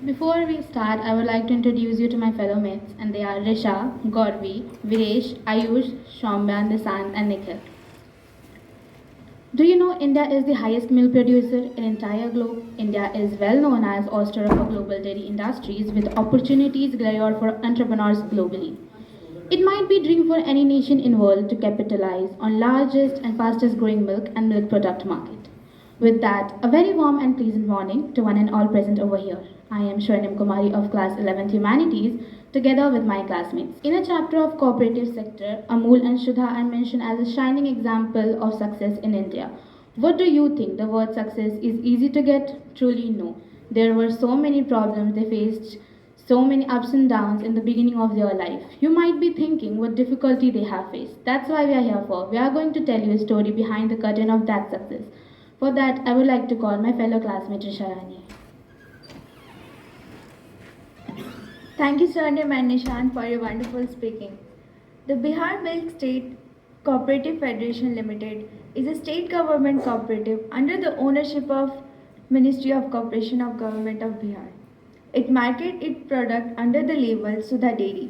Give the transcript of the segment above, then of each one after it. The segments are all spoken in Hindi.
Before we start, I would like to introduce you to my fellow mates, and they are Risha, Gauravi, Viresh, Ayush, Shaumya, Nissan, and Nikhil. Do you know India is the highest milk producer in entire globe? India is well known as oyster of global dairy industries with opportunities galore for entrepreneurs globally. It might be a dream for any nation in world to capitalize on largest and fastest growing milk and milk product market. With that, a very warm and pleasant morning to one and all present over here. I am Shwarnim Kumari of class 11th Humanities together with my classmates. In a chapter of cooperative sector, Amul and Shudha are mentioned as a shining example of success in India. What do you think? The word success is easy to get? Truly no. There were so many problems they faced, so many ups and downs in the beginning of their life. You might be thinking what difficulty they have faced. That's why we are here for. We are going to tell you a story behind the curtain of that success. For that, I would like to call my fellow classmate Risharani. Thank you, Swarnim and Nishan, for your wonderful speaking. The Bihar Milk State Cooperative Federation Limited is a state government cooperative under the ownership of Ministry of Corporation of Government of Bihar. It markets its product under the label Sudha Dairy.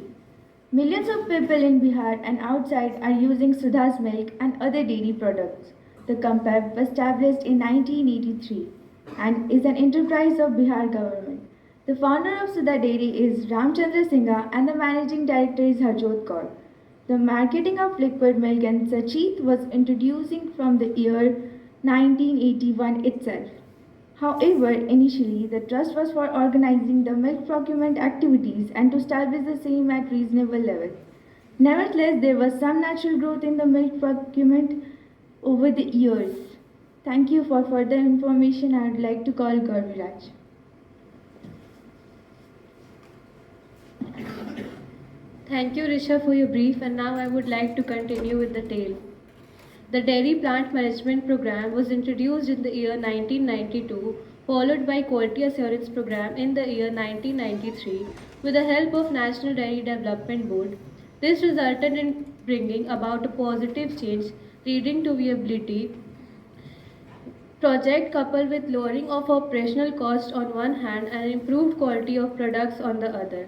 Millions of people in Bihar and outside are using Sudha's milk and other dairy products. The company was established in 1983 and is an enterprise of Bihar government. The founder of Sudha Dairy is Ramchandra Singha and the managing director is Harjot Kaur. The marketing of liquid milk and sachet was introducing from the year 1981 itself. However, initially the trust was for organizing the milk procurement activities and to establish the same at reasonable level. Nevertheless, there was some natural growth in the milk procurement over the years. Thank you for further information. I would like to call Gauraviraj. Thank you, Risha, for your brief, and now I would like to continue with the tale. The Dairy Plant Management Program was introduced in the year 1992, followed by Quality Assurance Program in the year 1993 with the help of National Dairy Development Board. This resulted in bringing about a positive change leading to viability project coupled with lowering of operational costs on one hand and improved quality of products on the other.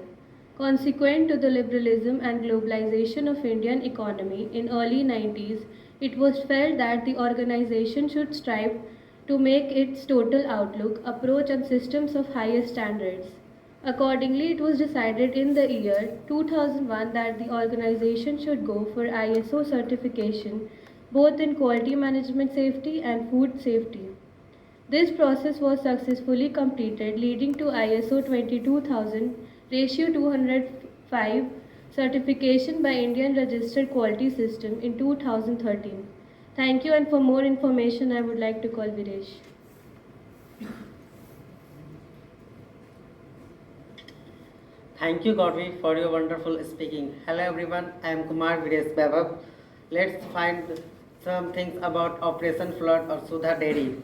Consequent to the liberalism and globalization of Indian economy in early 90s, it was felt that the organization should strive to make its total outlook, approach and systems of highest standards. Accordingly, it was decided in the year 2001 that the organization should go for ISO certification both in quality management safety and food safety. This process was successfully completed, leading to ISO 22000 ratio 205 certification by Indian Registered Quality System in 2013. Thank you, and for more information, I would like to call Viresh. Thank you, Gauravi, for your wonderful speaking. Hello, everyone. I am Kumar Viresh Vaibhav. Let's find some things about Operation Flood or Sudha Dairy.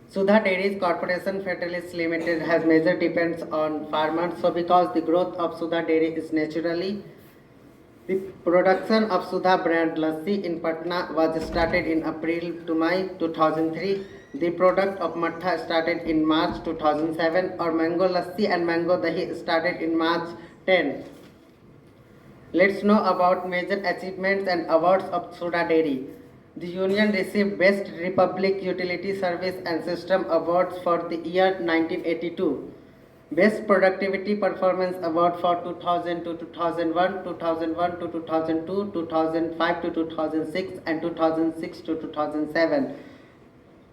Sudha Dairies Corporation Federalist Limited has major depends on farmers. So, because the growth of Sudha Dairy is naturally, the production of Sudha brand lassi in Patna was started in April to May 2003. The product of Matha started in March 2007, or mango lassi and mango dahi started in March 10. Let's know about major achievements and awards of Sudha Dairy. The union received Best Republic Utility Service and System Awards for the year 1982. Best Productivity Performance Award for 2000 to 2001, 2001 to 2002, 2005 to 2006, and 2006 to 2007.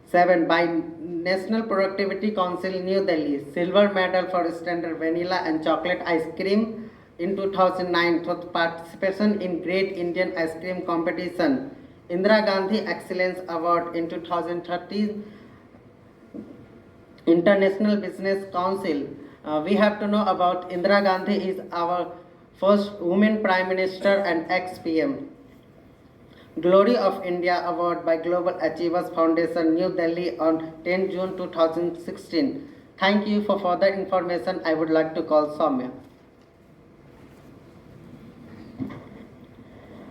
7 by National Productivity Council, New Delhi. Silver medal for standard vanilla and chocolate ice cream in 2009 for participation in Great Indian Ice Cream Competition. Indira Gandhi Excellence Award in 2013. International Business Council. We have to know about Indira Gandhi is our first woman Prime Minister and ex-PM. Glory of India Award by Global Achievers Foundation, New Delhi on 10 June 2016. Thank you. For further information, I would like to call Soumya.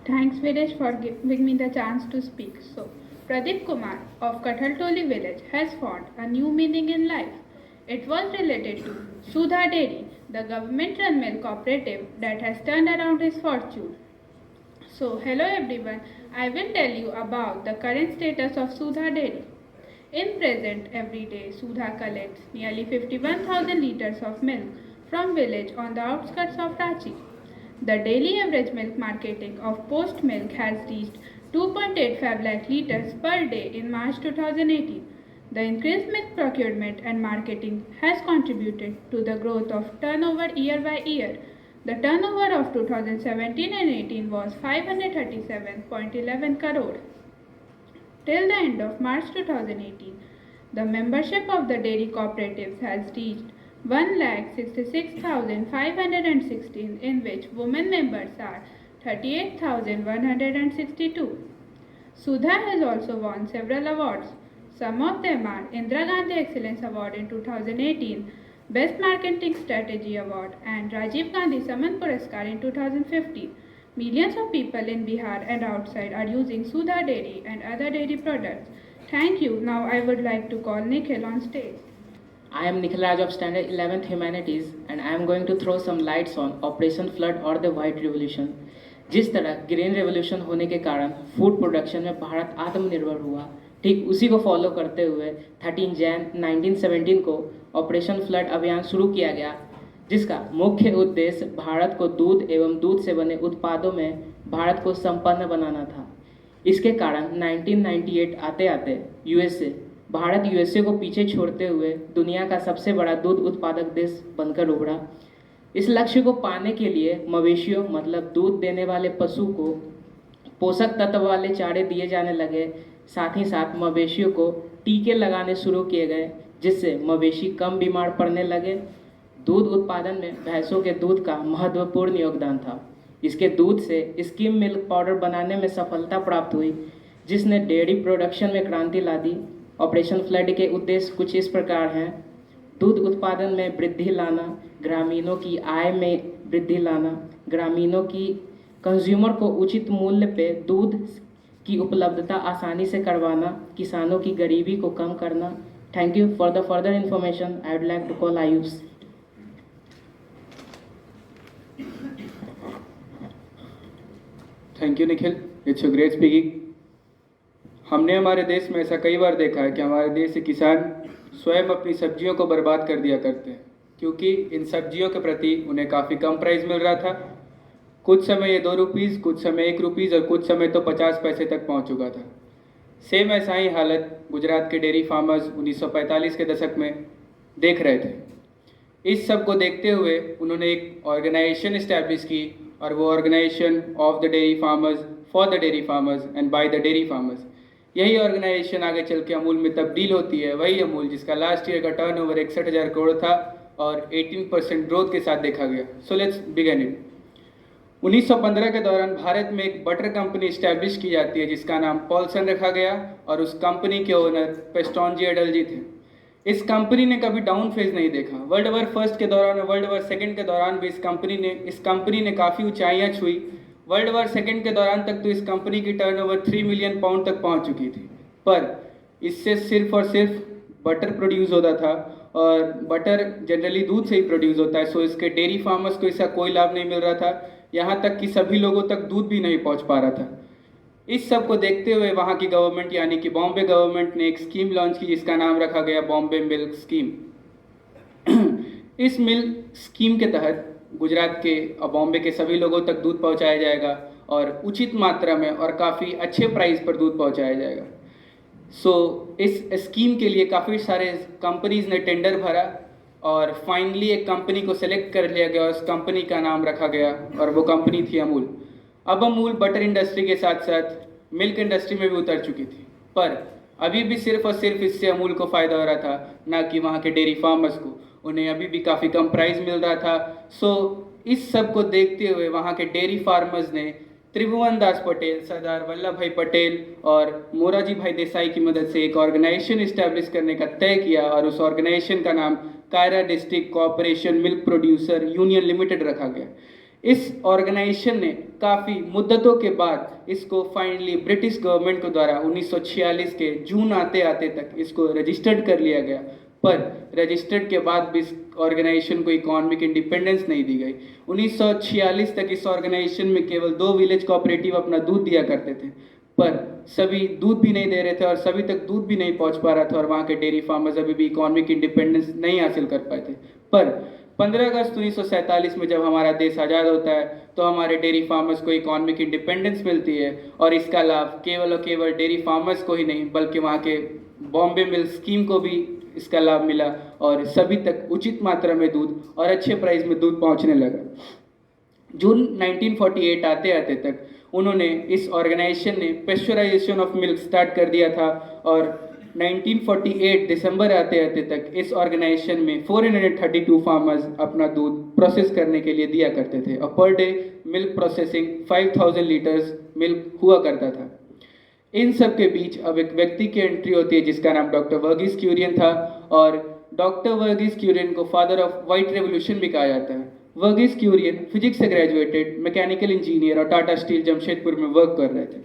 Thanks Viresh for giving me the chance to speak. So, Pradeep Kumar of Kathaltoli village has found a new meaning in life. It was related to Sudha Dairy, the government-run milk cooperative that has turned around his fortune. So, hello everyone, I will tell you about the current status of Sudha Dairy. In present, every day, Sudha collects nearly 51,000 liters of milk from village on the outskirts of Ranchi. The daily average milk marketing of Post Milk has reached 2.85 lakh liters per day in March 2018. The increased milk procurement and marketing has contributed to the growth of turnover year by year. The turnover of 2017 and 18 was 537.11 crore. Till the end of March 2018, the membership of the dairy cooperatives has reached 1,66,516, in which women members are 38,162. Sudha has also won several awards. Some of them are Indira Gandhi Excellence Award in 2018, Best Marketing Strategy Award, and Rajiv Gandhi Samman Puraskar in 2015. Millions of people in Bihar and outside are using Sudha Dairy and other dairy products. Thank you. Now I would like to call Nikhil on stage. I am Nikhil Raj of Standard 11th Humanities and I am going to throw some lights on Operation Flood और the White Revolution. जिस तरह ग्रीन रेवोल्यूशन होने के कारण फूड प्रोडक्शन में भारत आत्मनिर्भर हुआ, ठीक उसी को फॉलो करते हुए 13 जैन 1917 को ऑपरेशन फ्लड अभियान शुरू किया गया, जिसका मुख्य उद्देश्य भारत को दूध एवं दूध से बने उत्पादों में भारत को संपन्न बनाना था। इसके कारण 1998 आते आते भारत यूएसए को पीछे छोड़ते हुए दुनिया का सबसे बड़ा दूध उत्पादक देश बनकर उभरा। इस लक्ष्य को पाने के लिए मवेशियों मतलब दूध देने वाले पशु को पोषक तत्व वाले चारे दिए जाने लगे। साथ ही साथ मवेशियों को टीके लगाने शुरू किए गए, जिससे मवेशी कम बीमार पड़ने लगे। दूध उत्पादन में भैंसों के दूध का महत्वपूर्ण योगदान था। इसके दूध से स्किम मिल्क पाउडर बनाने में सफलता प्राप्त हुई, जिसने डेयरी प्रोडक्शन में क्रांति ला दी। ऑपरेशन फ्लड के उद्देश्य कुछ इस प्रकार हैं: दूध उत्पादन में वृद्धि लाना, ग्रामीणों की आय में वृद्धि लाना, ग्रामीणों की कंज्यूमर को उचित मूल्य पे दूध की उपलब्धता आसानी से करवाना, किसानों की गरीबी को कम करना। Thank you for the further information I would like to call Ayush. Thank you Nikhil, it's a great speaking. हमने हमारे देश में ऐसा कई बार देखा है कि हमारे देश के किसान स्वयं अपनी सब्जियों को बर्बाद कर दिया करते हैं, क्योंकि इन सब्जियों के प्रति उन्हें काफ़ी कम प्राइस मिल रहा था। कुछ समय ये 2 रुपीज़, कुछ समय 1 रुपीज़ और कुछ समय तो 50 पैसे तक पहुंच चुका था। सेम ऐसा ही हालत गुजरात के डेयरी फार्मर्स 1945 के दशक में देख रहे थे। इस सब को देखते हुए उन्होंने एक ऑर्गेनाइजेशन इस्टेब्लिश की, और वो organisation of the dairy farmers, for the dairy farmers and by the dairy farmers. यही ऑर्गेनाइजेशन आगे चल के अमूल में तब्दील होती है। वही अमूल जिसका लास्ट ईयर का टर्नओवर 61,000 करोड़ था और 18% ग्रोथ के साथ देखा गया। So let's begin it. 1915 के दौरान भारत में एक बटर कंपनी इस्टेब्लिश की जाती है जिसका नाम पॉलसन रखा गया, और उस कंपनी के ओनर पेस्टोनजी अडल्जी थे। इस कंपनी ने कभी डाउन फेज नहीं देखा। वर्ल्ड वॉर फर्स्ट के दौरान और वर्ल्ड वॉर सेकंड के दौरान भी इस कंपनी ने काफ़ी ऊंचाइयां छुई। वर्ल्ड वॉर सेकंड के दौरान तक तो इस कंपनी की टर्नओवर 3 मिलियन पाउंड तक पहुंच चुकी थी, पर इससे सिर्फ और सिर्फ बटर प्रोड्यूस होता था, और बटर जनरली दूध से ही प्रोड्यूस होता है। सो इसके डेयरी फार्मर्स को इसका कोई लाभ नहीं मिल रहा था, यहाँ तक कि सभी लोगों तक दूध भी नहीं पहुँच पा रहा था। इस सब को देखते हुए वहाँ की गवर्नमेंट यानी कि बॉम्बे गवर्नमेंट ने एक स्कीम लॉन्च की जिसका नाम रखा गया बॉम्बे मिल्क स्कीम। इस मिल्क स्कीम के तहत गुजरात के और बॉम्बे के सभी लोगों तक दूध पहुंचाया जाएगा, और उचित मात्रा में और काफ़ी अच्छे प्राइस पर दूध पहुंचाया जाएगा। सो इस स्कीम के लिए काफ़ी सारे कंपनीज ने टेंडर भरा, और फाइनली एक कंपनी को सिलेक्ट कर लिया गया और उस कंपनी का नाम रखा गया, और वो कंपनी थी अमूल। अब अमूल बटर इंडस्ट्री के साथ साथ मिल्क इंडस्ट्री में भी उतर चुकी थी, पर अभी भी सिर्फ और सिर्फ इससे अमूल को फ़ायदा हो रहा था, ना कि वहाँ के डेयरी फार्मर्स को। उन्हें अभी भी काफ़ी कम प्राइस मिल रहा था। सो इस सब को देखते हुए वहाँ के डेयरी फार्मर्स ने त्रिभुवन दास पटेल, सरदार वल्लभ भाई पटेल और मोरारजी भाई देसाई की मदद से एक ऑर्गेनाइजेशन इस्टेब्लिश करने का तय किया, और उस ऑर्गेनाइजेशन का नाम Kaira district cooperation milk producer union limited रखा गया। इस ऑर्गेनाइजेशन ने काफ़ी मुद्दतों के बाद इसको फाइनली ब्रिटिश गवर्नमेंट के द्वारा 1946 के जून आते आते तक इसको रजिस्टर्ड कर लिया गया। पर रजिस्टर्ड के बाद भी इस ऑर्गेनाइजेशन को इकोनॉमिक इंडिपेंडेंस नहीं दी गई। 1946 तक इस ऑर्गेनाइजेशन में केवल 2 विलेज कोऑपरेटिव अपना दूध दिया करते थे, पर सभी दूध भी नहीं दे रहे थे और सभी तक दूध भी नहीं पहुंच पा रहा था और वहाँ के डेयरी फार्मर्स अभी भी इकोनॉमिक इंडिपेंडेंस नहीं हासिल कर पाए थे। पर 15 अगस्त 1947 में जब हमारा देश आज़ाद होता है तो हमारे डेयरी फार्मर्स को इकोनॉमिक इंडिपेंडेंस मिलती है और इसका लाभ केवल और केवल डेयरी फार्मर्स को ही नहीं बल्कि वहाँ के बॉम्बे मिल्क स्कीम को भी इसका लाभ मिला और सभी तक उचित मात्रा में दूध और अच्छे प्राइस में दूध पहुँचने लगा। जून 1948 आते आते तक उन्होंने इस ऑर्गेनाइजेशन ने पेस्चराइजेशन ऑफ मिल्क स्टार्ट कर दिया था और 1948 दिसंबर आते आते तक इस ऑर्गेनाइजेशन में 432 फार्मर्स अपना दूध प्रोसेस करने के लिए दिया करते थे और per day milk processing 5000 litres milk हुआ करता था। इन सब के बीच अब एक व्यक्ति की एंट्री होती है जिसका नाम डॉक्टर वर्गीस क्यूरियन था और डॉक्टर वर्गीस क्यूरियन को फादर ऑफ वाइट रेवोल्यूशन भी कहा जाता है। वर्गीस क्यूरियन फिजिक्स से ग्रेजुएटेड मैकेनिकल इंजीनियर और टाटा स्टील जमशेदपुर में वर्क कर रहे थे।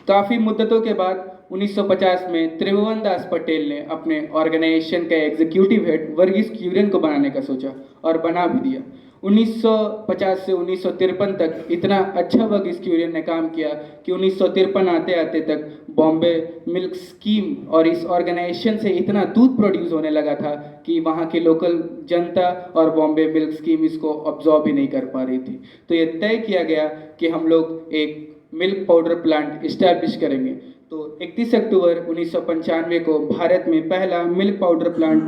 काफ़ी मुद्दतों के बाद 1950 में त्रिभुवन दास पटेल ने अपने ऑर्गेनाइजेशन का एग्जीक्यूटिव हेड वर्गीस क्यूरियन को बनाने का सोचा और बना भी दिया। 1950 से 1953 तक इतना अच्छा वर्गीस क्यूरियन ने काम किया कि 1953 आते आते तक बॉम्बे मिल्क स्कीम और इस ऑर्गेनाइजेशन से इतना दूध प्रोड्यूस होने लगा था कि वहाँ की लोकल जनता और बॉम्बे मिल्क स्कीम इसको अब्जॉर्ब ही नहीं कर पा रही थी। तो ये तय किया गया कि हम लोग एक मिल्क पाउडर प्लांट इस्टेब्लिश करेंगे। तो 31 अक्टूबर 1995 को भारत में पहला मिल्क पाउडर प्लांट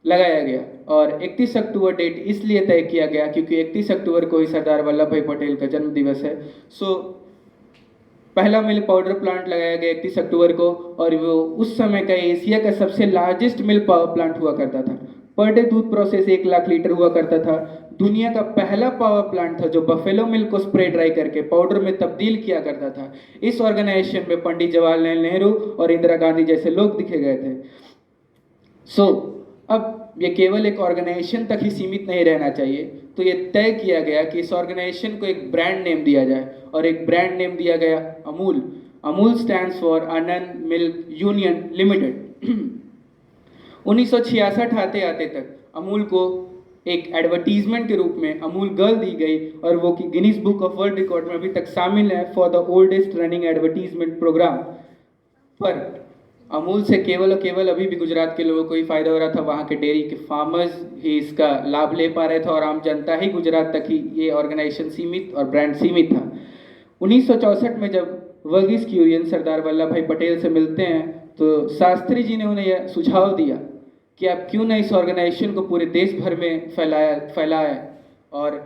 लगाया गया और 31 अक्टूबर डेट इसलिए तय किया गया क्योंकि 31 अक्टूबर को ही सरदार वल्लभ भाई पटेल का जन्म दिवस है। सो पहला मिल्क पाउडर प्लांट लगाया गया 31 अक्टूबर को और वो उस समय का एशिया का सबसे लार्जेस्ट मिल्क पावर प्लांट हुआ करता था। पर डे दूध प्रोसेस 1 लाख लीटर हुआ करता था। दुनिया का पहला पावर प्लांट था जो बफेलो मिल्क को स्प्रे ड्राई करके पाउडर में तब्दील किया करता था। इस ऑर्गेनाइजेशन में पंडित जवाहरलाल नेहरू और इंदिरा गांधी जैसे लोग दिखे गए थे। सो अब ये केवल एक ऑर्गेनाइजेशन तक ही सीमित नहीं रहना चाहिए, तो ये तय किया गया कि इस ऑर्गेनाइजेशन को एक ब्रांड नेम दिया जाए और एक ब्रांड नेम दिया गया Amul. Amul stands for Anand milk union limited. 1966 आते आते तक अमूल को एक एडवर्टीजमेंट के रूप में अमूल गर्ल दी गई और वो कि Guinness book of world record में अभी तक शामिल है for the oldest running advertisement programme. पर अमूल से केवल और केवल अभी भी गुजरात के लोगों को ही फायदा हो रहा था। वहाँ के डेयरी के फार्मर्स ही इसका लाभ ले पा रहे थे और आम जनता ही गुजरात तक ही ये ऑर्गेनाइजेशन सीमित और ब्रांड सीमित था। 1964 में जब वर्गीस क्यूरियन सरदार वल्लभ भाई पटेल से मिलते हैं तो शास्त्री जी ने उन्हें यह सुझाव दिया कि आप क्यों ना इस ऑर्गेनाइजेशन को पूरे देश भर में फैलाएं और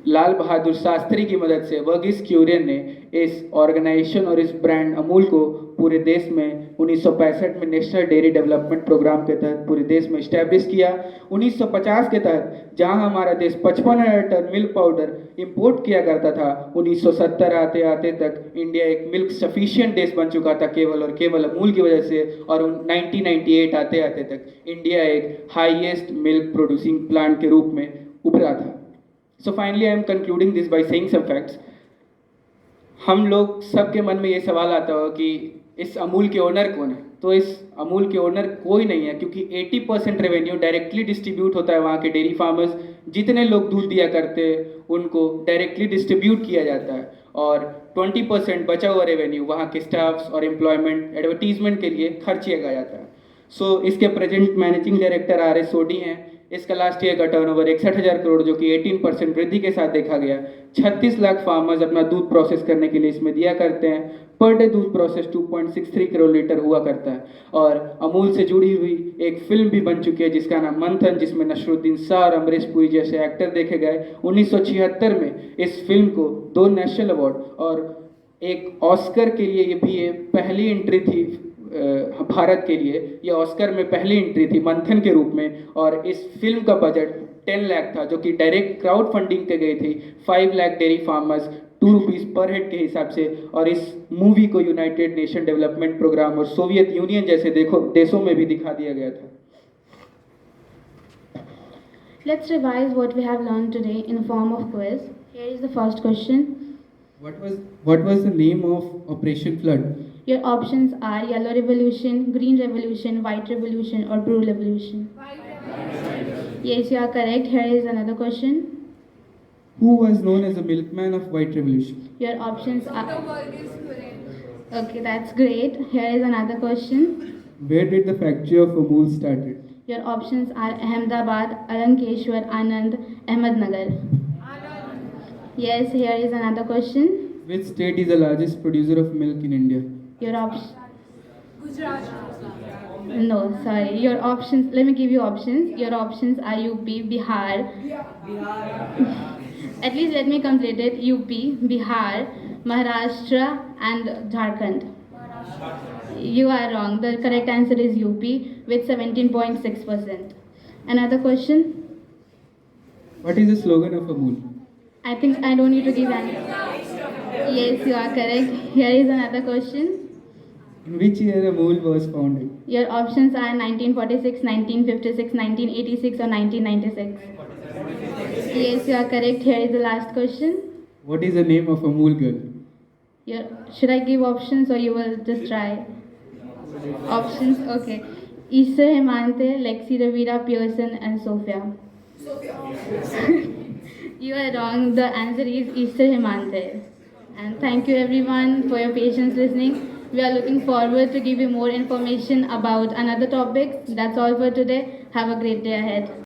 लाल बहादुर शास्त्री की मदद से वर्गीस क्यूरियन ने इस ऑर्गेनाइजेशन और इस ब्रांड अमूल को पूरे देश में 1965 में नेशनल डेयरी डेवलपमेंट प्रोग्राम के तहत पूरे देश में इस्टेब्लिश किया। 1950 के तहत जहां हमारा देश 55,000 टन मिल्क पाउडर इंपोर्ट किया करता था, 1970 आते आते तक इंडिया एक मिल्क सफिशिएंट देश बन चुका था केवल और केवल अमूल की वजह से। और 1998 आते आते तक इंडिया एक हाईएस्ट मिल्क प्रोड्यूसिंग प्लांट के रूप में उभरा था। So finally I am concluding this by saying some facts. हम लोग सबके मन में ये सवाल आता हो कि इस अमूल के ओनर कौन है, तो इस अमूल के ओनर कोई नहीं है क्योंकि 80% रेवेन्यू डायरेक्टली डिस्ट्रीब्यूट होता है। वहाँ के डेयरी फार्मर्स जितने लोग दूध दिया करते हैं उनको डायरेक्टली डिस्ट्रीब्यूट किया जाता है और 20% बचा हुआ रेवेन्यू वहाँ के स्टाफ्स और एम्प्लॉयमेंट एडवर्टीजमेंट के लिए खर्च किया जाता है। सो इसके प्रेजेंट मैनेजिंग डायरेक्टर RS सोडी हैं। इसका लास्ट ईयर का टर्नओवर 61,000 करोड़ जो कि 18% वृद्धि के साथ देखा गया। 36 लाख फार्मर्स अपना दूध प्रोसेस करने के लिए इसमें दिया करते हैं। पर डे दूध प्रोसेस 2.63 करोड़ लीटर हुआ करता है। और अमूल से जुड़ी हुई एक फिल्म भी बन चुकी है जिसका नाम मंथन, जिसमें नसरुद्दीन शाह और अमरीश पुरी जैसे एक्टर देखे गए। 1976 में इस फिल्म को 2 नेशनल अवार्ड और एक ऑस्कर के लिए ये भी ये पहली एंट्री थी भारत के लिए। ये ऑस्कर में पहली एंट्री थी मंथन के रूप में और इस फिल्म का बजट 10 लाख था जो कि डायरेक्ट क्राउड फंडिंग पे गई थी। 5 लाख डेयरी फार्मर्स 2 रुपीज़ पर हेड के हिसाब से। और इस मूवी को यूनाइटेड नेशन डेवलपमेंट प्रोग्राम और सोवियत यूनियन जैसे देशों में भी दिखा दिया गया था। Let's revise what we have learned today in form of quiz. Here is the first question. What was the name of Operation Flood? Your options are yellow revolution, green revolution, white revolution, or blue revolution. Yes, you are correct. Here is another question. Who was known as the milkman of White Revolution? Your options are. Okay, that's great. Here is another question. Where did the factory of Amul started? Your options are Ahmedabad, Arankeshwar, Anand, Ahmednagar. Yes, here is another question. Which state is the largest producer of milk in India? Your options. No, sorry. Your options. Let me give you options. Your options are UP, Bihar. At least let me complete it. UP, Bihar, Maharashtra, and Jharkhand. You are wrong. The correct answer is UP with 17.6%. Another question. What is the slogan of Amul? I think I don't need to give an. Yes, you are correct. Here is another question. In which year Amul was founded? Your options are 1946, 1956, 1986, or 1996. Yes, you are correct. Here is the last question. What is the name of Amul girl? Should I give options or you will just try? Options, okay. Easter Hemante, Lexi Ravira, Pearson, and Sophia. You are wrong. The answer is Easter Hemante. And thank you everyone for your patience listening. We are looking forward to give you more information about another topic. That's all for today. Have a great day ahead.